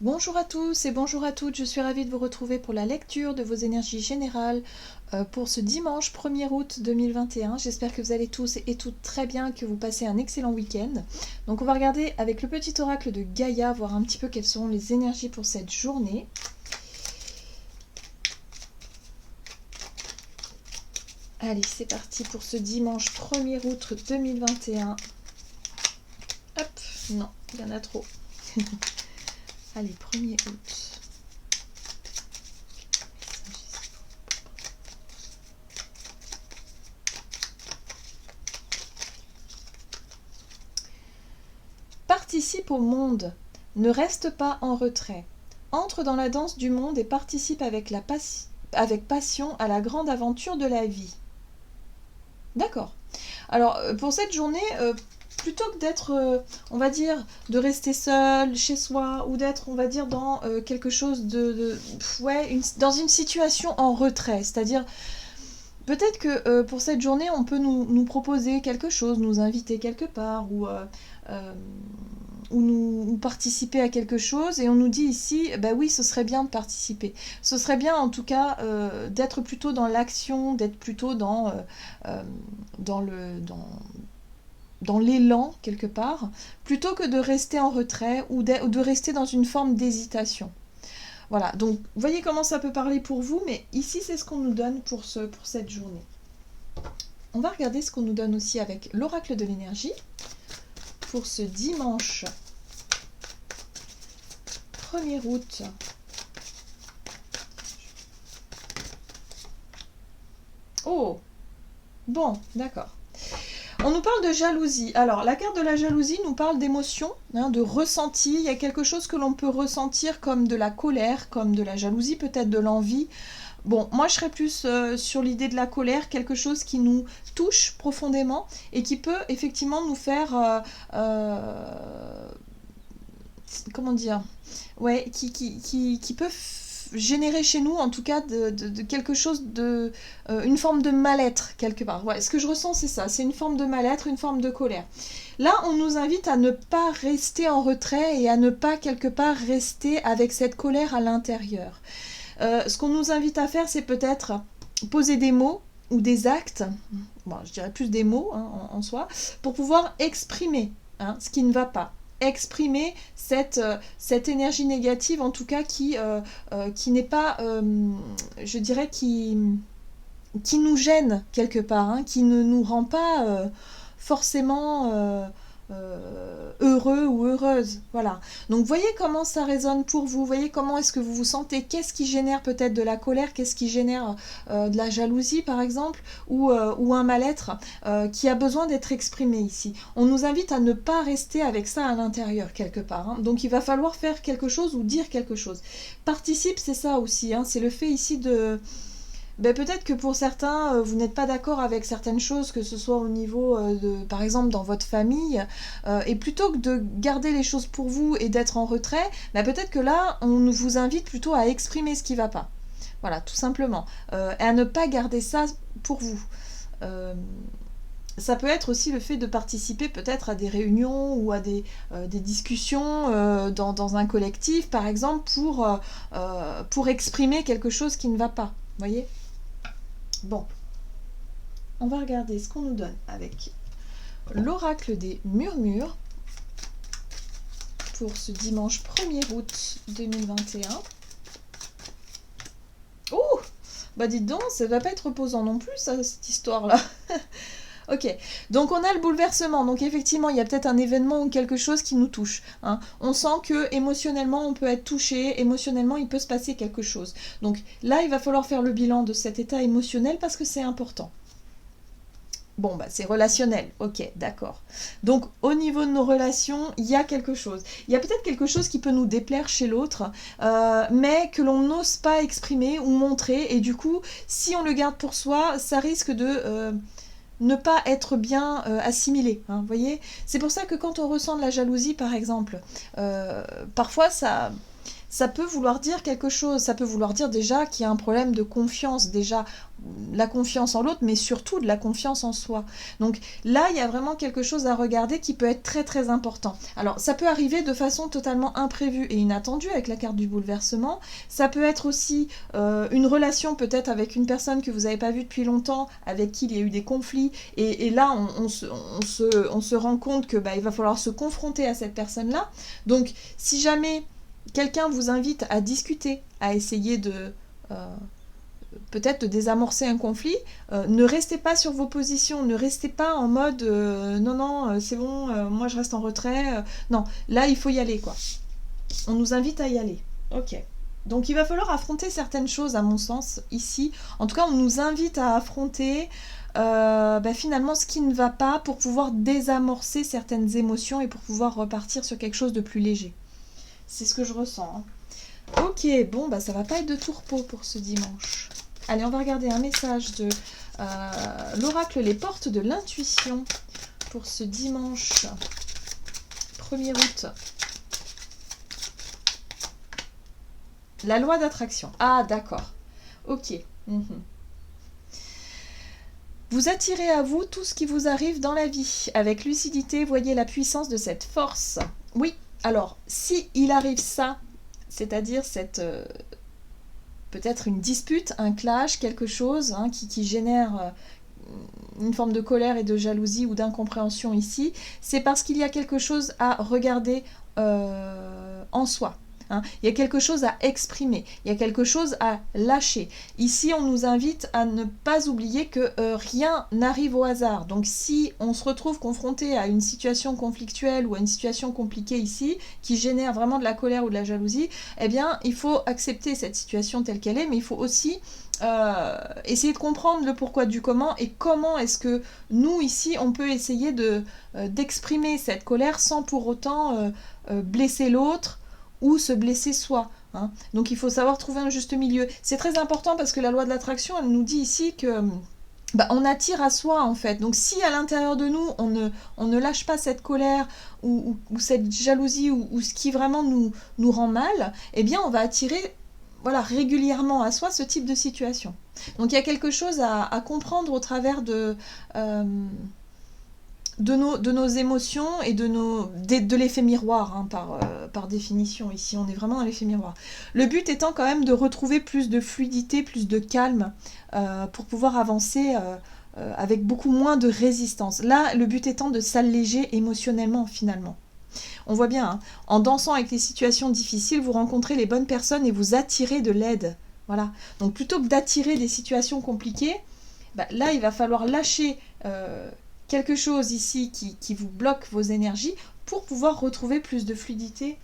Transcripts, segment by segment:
Bonjour à tous et bonjour à toutes, je suis ravie de vous retrouver pour la lecture de vos énergies générales pour ce dimanche 1er août 2021. J'espère que vous allez tous et toutes très bien, que vous passez un excellent week-end. Donc on va regarder avec le petit oracle de Gaïa, voir un petit peu quelles sont les énergies pour cette journée. Allez, c'est parti pour ce dimanche 1er août 2021. Hop, non, il y en a trop. Allez, 1er août. Participe au monde, ne reste pas en retrait. Entre dans la danse du monde et participe avec passion à la grande aventure de la vie. D'accord. Alors, pour cette journée, plutôt que d'être, on va dire, de rester seul chez soi ou d'être, on va dire, dans quelque chose dans une situation en retrait, c'est-à-dire peut-être que pour cette journée, on peut nous proposer quelque chose, nous inviter quelque part euh, ou nous participer à quelque chose et on nous dit ici, bah oui, ce serait bien de participer. Ce serait bien en tout cas d'être plutôt dans l'action, d'être plutôt euh, dans dans l'élan quelque part, plutôt que de rester en retrait ou de rester dans une forme d'hésitation. Voilà, donc vous voyez comment ça peut parler pour vous, mais ici c'est ce qu'on nous donne pour cette journée. On va regarder ce qu'on nous donne aussi avec l'oracle de l'énergie pour ce dimanche 1er août. Oh, bon, d'accord. On nous parle de jalousie. Alors, la carte de la jalousie nous parle d'émotion, de ressenti. Il y a quelque chose que l'on peut ressentir comme de la colère, comme de la jalousie, peut-être de l'envie. Bon, moi je serais plus sur l'idée de la colère, quelque chose qui nous touche profondément et qui peut effectivement nous faire... comment dire, ouais, qui peut générer chez nous en tout cas de quelque chose de une forme de mal-être quelque part. Ouais, ce que je ressens c'est ça, c'est une forme de mal-être, une forme de colère. Là on nous invite à ne pas rester en retrait et à ne pas quelque part rester avec cette colère à l'intérieur. Ce qu'on nous invite à faire c'est peut-être poser des mots ou des actes, bon, je dirais plus des mots en soi, pour pouvoir exprimer ce qui ne va pas, exprimer cette énergie négative en tout cas qui n'est pas, je dirais, qui nous gêne quelque part, qui ne nous rend pas forcément heureux ou heureuse. Voilà. Donc voyez comment ça résonne pour vous, voyez comment est-ce que vous vous sentez, qu'est-ce qui génère peut-être de la colère, qu'est-ce qui génère de la jalousie par exemple, ou un mal-être qui a besoin d'être exprimé ici. On nous invite à ne pas rester avec ça à l'intérieur quelque part. Donc il va falloir faire quelque chose ou dire quelque chose. Participe, c'est ça aussi, c'est le fait ici de... Ben, peut-être que pour certains, vous n'êtes pas d'accord avec certaines choses, que ce soit au niveau par exemple, dans votre famille, et plutôt que de garder les choses pour vous et d'être en retrait, ben, peut-être que là, on vous invite plutôt à exprimer ce qui ne va pas. Voilà, tout simplement. Et à ne pas garder ça pour vous. Ça peut être aussi le fait de participer peut-être à des réunions ou à des discussions dans un collectif, par exemple, pour exprimer quelque chose qui ne va pas. Vous voyez ? Bon, on va regarder ce qu'on nous donne avec l'oracle des murmures pour ce dimanche 1er août 2021. Oh, bah dites donc, ça va pas être reposant non plus, ça, cette histoire-là. Ok, donc on a le bouleversement, donc effectivement il y a peut-être un événement ou quelque chose qui nous touche. On sent que émotionnellement on peut être touché, émotionnellement il peut se passer quelque chose. Donc là il va falloir faire le bilan de cet état émotionnel parce que c'est important. Bon, bah c'est relationnel, ok, d'accord. Donc au niveau de nos relations, il y a quelque chose. Il y a peut-être quelque chose qui peut nous déplaire chez l'autre, mais que l'on n'ose pas exprimer ou montrer, et du coup, si on le garde pour soi, ça risque de... ne pas être bien assimilé. Vous voyez, c'est pour ça que quand on ressent de la jalousie, par exemple, parfois ça peut vouloir dire quelque chose. Ça peut vouloir dire déjà qu'il y a un problème de confiance, déjà la confiance en l'autre, mais surtout de la confiance en soi. Donc là, il y a vraiment quelque chose à regarder qui peut être très très important. Alors ça peut arriver de façon totalement imprévue et inattendue avec la carte du bouleversement. Ça peut être aussi une relation peut-être avec une personne que vous n'avez pas vue depuis longtemps, avec qui il y a eu des conflits, et là on se rend compte que il va falloir se confronter à cette personne-là. Donc si jamais quelqu'un vous invite à discuter, à essayer de peut-être de désamorcer un conflit, ne restez pas sur vos positions, ne restez pas en mode non, non, c'est bon, moi je reste en retrait. Non, là il faut y aller, quoi. On nous invite à y aller. Ok. Donc il va falloir affronter certaines choses, à mon sens, ici. En tout cas, on nous invite à affronter finalement ce qui ne va pas pour pouvoir désamorcer certaines émotions et pour pouvoir repartir sur quelque chose de plus léger. C'est ce que je ressens. Hein. Ok, bon, ça va pas être de tout repos pour ce dimanche. Allez, on va regarder un message de l'oracle Les Portes de l'Intuition pour ce dimanche 1er août. La loi d'attraction. Ah, d'accord. Ok. Vous attirez à vous tout ce qui vous arrive dans la vie. Avec lucidité, voyez la puissance de cette force. Oui, alors, si il arrive ça, c'est-à-dire cette peut-être une dispute, un clash, quelque chose qui génère une forme de colère et de jalousie ou d'incompréhension ici, c'est parce qu'il y a quelque chose à regarder en soi. Il y a quelque chose à exprimer, il y a quelque chose à lâcher. Ici, on nous invite à ne pas oublier que rien n'arrive au hasard. Donc si on se retrouve confronté à une situation conflictuelle ou à une situation compliquée ici, qui génère vraiment de la colère ou de la jalousie, eh bien, il faut accepter cette situation telle qu'elle est, mais il faut aussi essayer de comprendre le pourquoi du comment et comment est-ce que nous, ici, on peut essayer d'exprimer cette colère sans pour autant blesser l'autre, ou se blesser soi. Donc il faut savoir trouver un juste milieu. C'est très important parce que la loi de l'attraction, elle nous dit ici que on attire à soi en fait. Donc si à l'intérieur de nous, on ne lâche pas cette colère ou cette jalousie ou ce qui vraiment nous rend mal, eh bien on va attirer régulièrement à soi ce type de situation. Donc il y a quelque chose à comprendre au travers de nos émotions et de l'effet miroir, par définition. Ici, on est vraiment dans l'effet miroir. Le but étant quand même de retrouver plus de fluidité, plus de calme, pour pouvoir avancer avec beaucoup moins de résistance. Là, le but étant de s'alléger émotionnellement, finalement. On voit bien, en dansant avec les situations difficiles, vous rencontrez les bonnes personnes et vous attirez de l'aide. Voilà. Donc, plutôt que d'attirer des situations compliquées, là, il va falloir lâcher quelque chose ici qui vous bloque vos énergies pour pouvoir retrouver plus de fluidité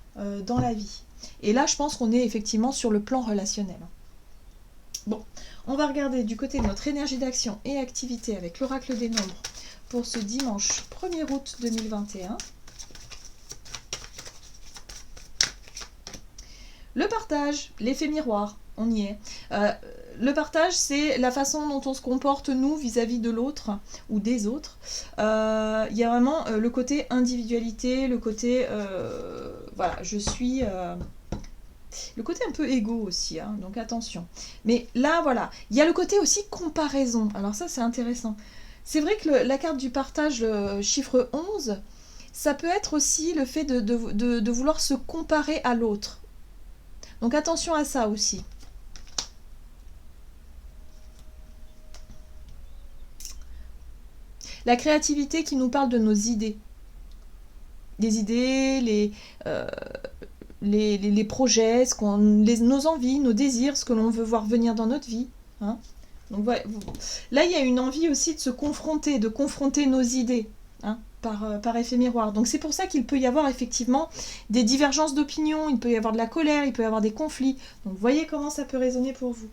dans la vie. Et là, je pense qu'on est effectivement sur le plan relationnel. Bon, on va regarder du côté de notre énergie d'action et activité avec l'oracle des nombres pour ce dimanche 1er août 2021. Le partage, l'effet miroir, on y est. Le partage, c'est la façon dont on se comporte, nous, vis-à-vis de l'autre ou des autres. Il y a vraiment le côté individualité, le côté, je suis... le côté un peu égo aussi, donc attention. Mais là, il y a le côté aussi comparaison. Alors ça, c'est intéressant. C'est vrai que la carte du partage, le chiffre 11, ça peut être aussi le fait de vouloir se comparer à l'autre. Donc attention à ça aussi. La créativité qui nous parle de nos idées. Les idées, les projets, nos envies, nos désirs, ce que l'on veut voir venir dans notre vie. Donc voilà. Là, il y a une envie aussi de se confronter, de confronter nos idées par effet miroir. Donc c'est pour ça qu'il peut y avoir effectivement des divergences d'opinion, il peut y avoir de la colère, il peut y avoir des conflits. Donc voyez comment ça peut résonner pour vous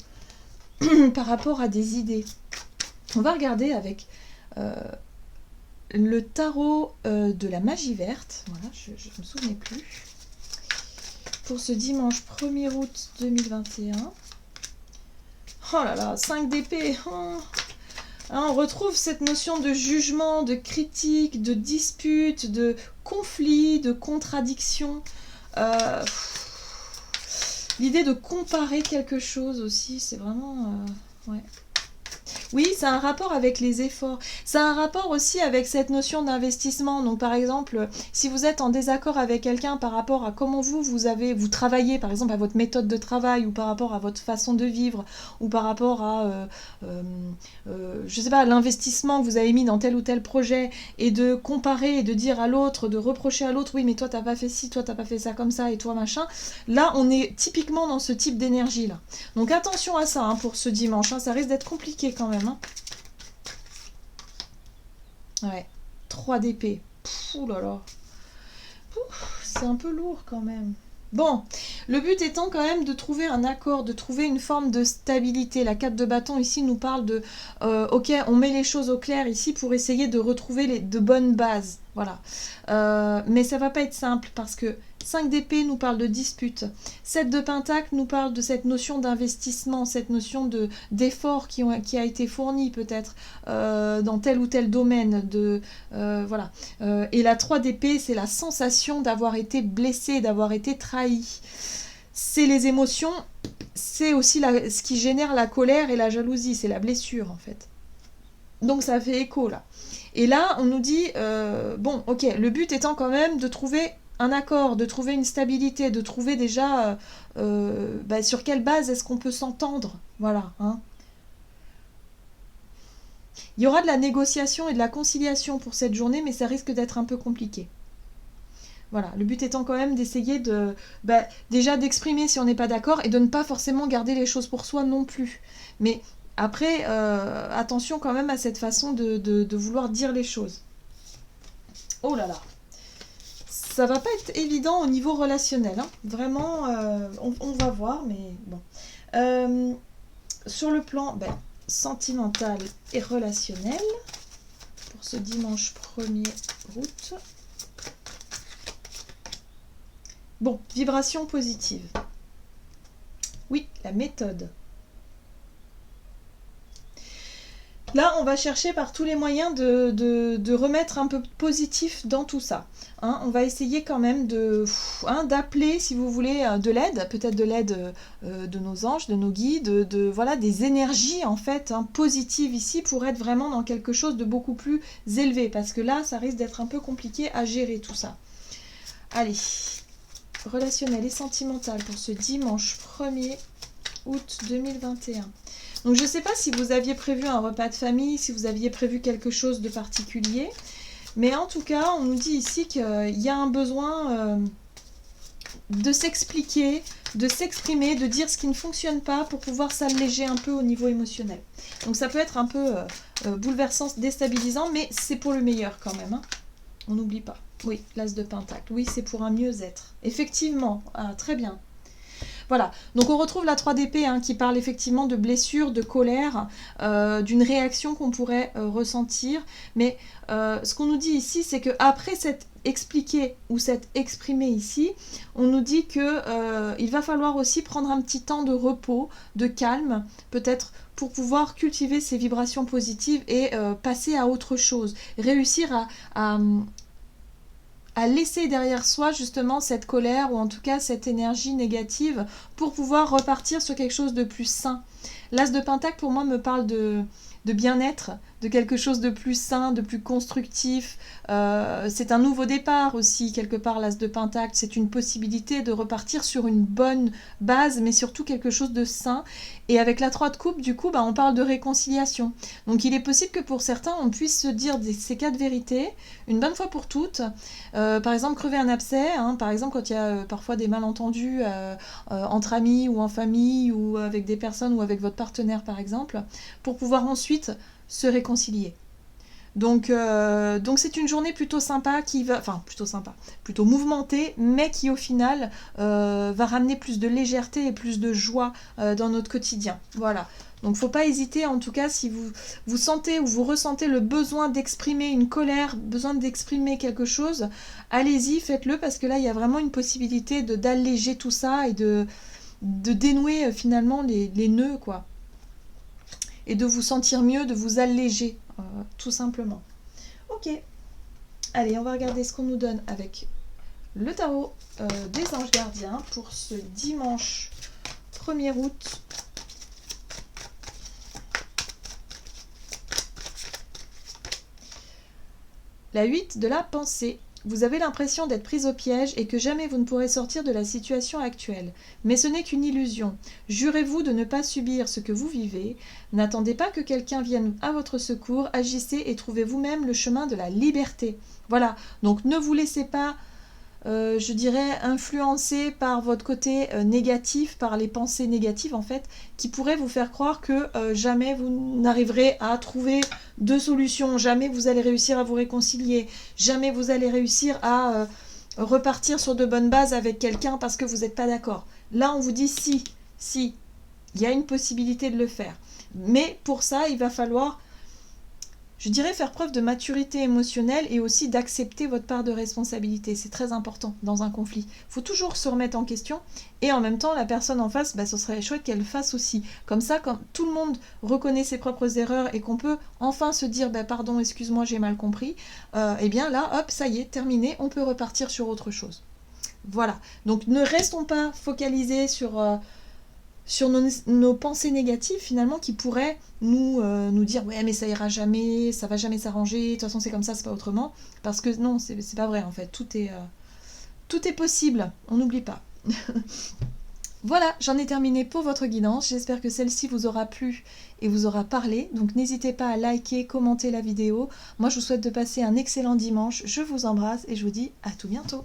par rapport à des idées. On va regarder avec... le tarot de la magie verte, voilà, je ne me souvenais plus, pour ce dimanche 1er août 2021. Oh là là, 5 d'épée. On retrouve cette notion de jugement, de critique, de dispute, de conflit, de contradiction. L'idée de comparer quelque chose aussi, c'est vraiment... ouais. Oui, ça a un rapport avec les efforts. Ça a un rapport aussi avec cette notion d'investissement. Donc, par exemple, si vous êtes en désaccord avec quelqu'un par rapport à comment vous travaillez, par exemple, à votre méthode de travail, ou par rapport à votre façon de vivre, ou par rapport à, je sais pas, l'investissement que vous avez mis dans tel ou tel projet, et de comparer et de dire à l'autre, de reprocher à l'autre, oui, mais toi, t'as pas fait ci, toi, t'as pas fait ça comme ça, et toi, machin. Là, on est typiquement dans ce type d'énergie-là. Donc, attention à ça hein, pour ce dimanche. Hein, ça risque d'être compliqué quand même. Hein. Ouais, 3 d'épée. Ouh là là. C'est un peu lourd quand même. Bon, le but étant quand même de trouver un accord, de trouver une forme de stabilité. La 4 de bâton ici nous parle de ok, on met les choses au clair ici pour essayer de retrouver de bonnes bases. Voilà. Mais ça va pas être simple parce que 5 d'épée nous parle de dispute. 7 de pentacle nous parle de cette notion d'investissement, cette notion d'effort qui a été fourni peut-être dans tel ou tel domaine. Voilà. Et la 3 d'épée, c'est la sensation d'avoir été blessé, d'avoir été trahi. C'est les émotions, c'est aussi ce qui génère la colère et la jalousie, c'est la blessure en fait. Donc ça fait écho là. Et là, on nous dit, bon, ok, le but étant quand même de trouver un accord, de trouver une stabilité, de trouver déjà sur quelle base est-ce qu'on peut s'entendre. Voilà. Hein. Il y aura de la négociation et de la conciliation pour cette journée, mais ça risque d'être un peu compliqué. Voilà, le but étant quand même d'essayer déjà d'exprimer si on n'est pas d'accord et de ne pas forcément garder les choses pour soi non plus. Mais après, attention quand même à cette façon de vouloir dire les choses. Oh là là. Ça va pas être évident au niveau relationnel. Hein. Vraiment, on va voir, mais bon. Sur le plan sentimental et relationnel, pour ce dimanche 1er août. Bon, vibration positive. Oui, la méthode. Là, on va chercher par tous les moyens de remettre un peu de positif dans tout ça. Hein, on va essayer quand même d'appeler, si vous voulez, de l'aide, peut-être de l'aide de nos anges, de nos guides, voilà, des énergies en fait positives ici pour être vraiment dans quelque chose de beaucoup plus élevé. Parce que là, ça risque d'être un peu compliqué à gérer tout ça. Allez, relationnel et sentimental pour ce dimanche 1er août 2021. Donc je ne sais pas si vous aviez prévu un repas de famille, si vous aviez prévu quelque chose de particulier, mais en tout cas, on nous dit ici qu'il y a un besoin de s'expliquer, de s'exprimer, de dire ce qui ne fonctionne pas pour pouvoir s'alléger un peu au niveau émotionnel. Donc ça peut être un peu bouleversant, déstabilisant, mais c'est pour le meilleur quand même. Hein. On n'oublie pas. Oui, l'as de pentacle. Oui, c'est pour un mieux-être. Effectivement, très bien. Voilà, donc on retrouve la 3 d'épée qui parle effectivement de blessures, de colère, d'une réaction qu'on pourrait ressentir. Mais ce qu'on nous dit ici, c'est qu'après cette expliqué ou cette exprimé ici, on nous dit qu'il va falloir aussi prendre un petit temps de repos, de calme, peut-être pour pouvoir cultiver ces vibrations positives et passer à autre chose. Réussir à laisser derrière soi justement cette colère ou en tout cas cette énergie négative pour pouvoir repartir sur quelque chose de plus sain. L'as de pentacle pour moi me parle de bien-être, de quelque chose de plus sain, de plus constructif. C'est un nouveau départ aussi, quelque part, l'as de pentacle. C'est une possibilité de repartir sur une bonne base, mais surtout quelque chose de sain. Et avec la 3 de coupe, du coup, on parle de réconciliation. Donc il est possible que pour certains, on puisse se dire ces 4 vérités, une bonne fois pour toutes. Par exemple, crever un abcès, par exemple, quand il y a parfois des malentendus entre amis ou en famille ou avec des personnes ou avec votre partenaire, par exemple, pour pouvoir ensuite se réconcilier. Donc c'est une journée plutôt sympa plutôt mouvementée, mais qui au final va ramener plus de légèreté et plus de joie dans notre quotidien. Voilà. Donc faut pas hésiter, en tout cas, si vous sentez ou vous ressentez le besoin d'exprimer une colère, besoin d'exprimer quelque chose, allez-y, faites-le, parce que là, il y a vraiment une possibilité d'alléger tout ça et de dénouer finalement les nœuds, quoi. Et de vous sentir mieux, de vous alléger, tout simplement. Ok. Allez, on va regarder ce qu'on nous donne avec le tarot des anges gardiens pour ce dimanche 1er août. La 8 de la pensée. Vous avez l'impression d'être prise au piège et que jamais vous ne pourrez sortir de la situation actuelle. Mais ce n'est qu'une illusion. Jurez-vous de ne pas subir ce que vous vivez. N'attendez pas que quelqu'un vienne à votre secours. Agissez et trouvez vous-même le chemin de la liberté. Voilà, donc ne vous laissez pas, je dirais, influencer par votre côté négatif, par les pensées négatives en fait, qui pourraient vous faire croire que jamais vous n'arriverez à trouver de solution, jamais vous allez réussir à vous réconcilier, jamais vous allez réussir à repartir sur de bonnes bases avec quelqu'un parce que vous n'êtes pas d'accord. Là, on vous dit si, il y a une possibilité de le faire. Mais pour ça, il va falloir, je dirais, faire preuve de maturité émotionnelle et aussi d'accepter votre part de responsabilité. C'est très important dans un conflit. Il faut toujours se remettre en question et en même temps, la personne en face, ce serait chouette qu'elle le fasse aussi. Comme ça, quand tout le monde reconnaît ses propres erreurs et qu'on peut enfin se dire pardon, excuse-moi, j'ai mal compris, et bien là, hop, ça y est, terminé, on peut repartir sur autre chose. Voilà. Donc ne restons pas focalisés sur nos pensées négatives finalement qui pourraient nous dire ouais mais ça ira jamais, ça va jamais s'arranger, de toute façon c'est comme ça, c'est pas autrement, parce que non, c'est pas vrai en fait, tout est possible, on n'oublie pas. Voilà, j'en ai terminé pour votre guidance, j'espère que celle-ci vous aura plu et vous aura parlé, donc n'hésitez pas à liker, commenter la vidéo. Moi je vous souhaite de passer un excellent dimanche, je vous embrasse et je vous dis à tout bientôt.